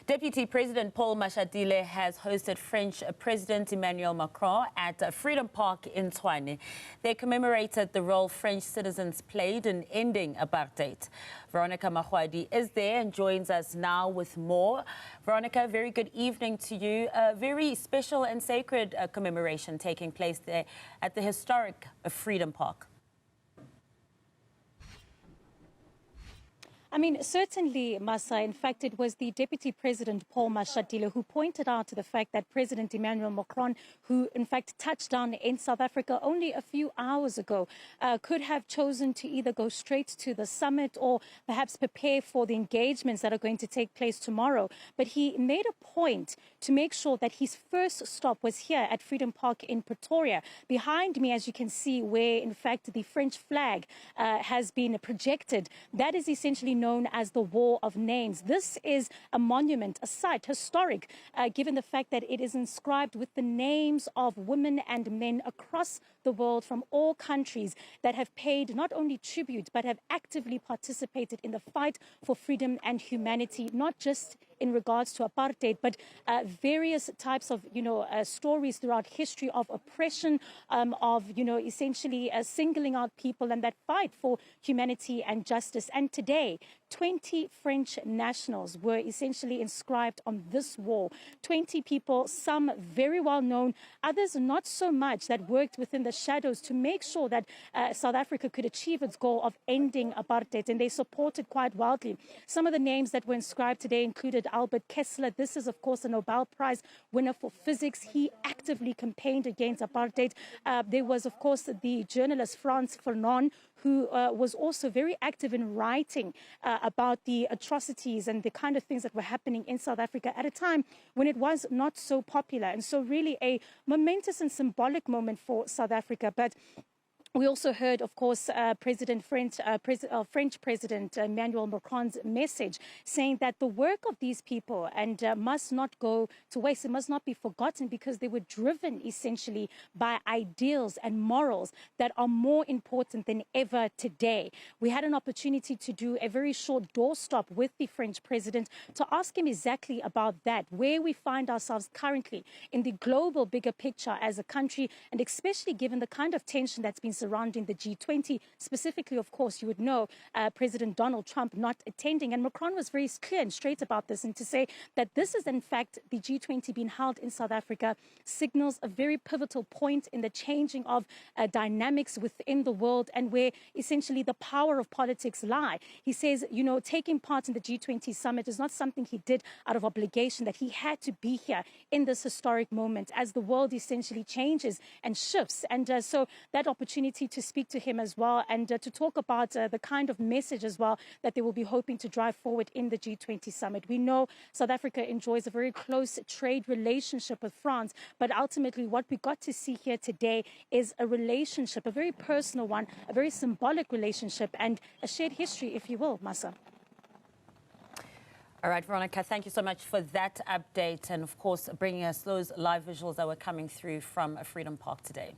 Deputy President Paul Mashatile has hosted French President Emmanuel Macron at Freedom Park in Tshwane. They commemorated the role French citizens played in ending apartheid. Veronica Makhoali is there and joins us now with more. Veronica, very good evening to you. A very special and sacred commemoration taking place there at the historic Freedom Park. I mean, certainly, Masa, in fact, it was the Deputy President Paul Mashatile who pointed out to the fact that President Emmanuel Macron, who in fact touched down in South Africa only a few hours ago, could have chosen to either go straight to the summit or perhaps prepare for the engagements that are going to take place tomorrow. But he made a point to make sure that his first stop was here at Freedom Park in Pretoria. Behind me, as you can see, where in fact the French flag has been projected, that is essentially known as the Wall of Names. This is a monument, a site, historic, given the fact that it is inscribed with the names of women and men across the world from all countries that have paid not only tribute, but have actively participated in the fight for freedom and humanity, not just in regards to apartheid, but various types of, stories throughout history of oppression, essentially singling out people and that fight for humanity and justice. And today, 20 French nationals were essentially inscribed on this wall. 20 people, some very well known, others not so much, that worked within the shadows to make sure that South Africa could achieve its goal of ending apartheid, and they supported quite wildly. Some of the names that were inscribed today included Albert Kessler. This is, of course, a Nobel Prize winner for physics. He actively campaigned against apartheid. There was, of course, the journalist Frantz Fanon, who was also very active in writing about the atrocities and the kind of things that were happening in South Africa at a time when it was not so popular. And so really a momentous and symbolic moment for South Africa. But we also heard, of course, French President Emmanuel Macron's message saying that the work of these people must not go to waste. It must not be forgotten because they were driven essentially by ideals and morals that are more important than ever today. We had an opportunity to do a very short doorstop with the French president to ask him exactly about that, where we find ourselves currently in the global bigger picture as a country, and especially given the kind of tension that's been surrounding the G20, specifically, of course, you would know, President Donald Trump not attending. And Macron was very clear and straight about this, and to say that this is, in fact, the G20 being held in South Africa signals a very pivotal point in the changing of dynamics within the world and where essentially the power of politics lie. He says, taking part in the G20 summit is not something he did out of obligation, that he had to be here in this historic moment as the world essentially changes and shifts. And so that opportunity to speak to him as well and to talk about the kind of message as well that they will be hoping to drive forward in the G20 summit. We know South Africa enjoys a very close trade relationship with France, but ultimately what we got to see here today is a relationship, a very personal one, a very symbolic relationship and a shared history, if you will, Masa. All right, Veronica, thank you so much for that update and, of course, bringing us those live visuals that were coming through from Freedom Park today.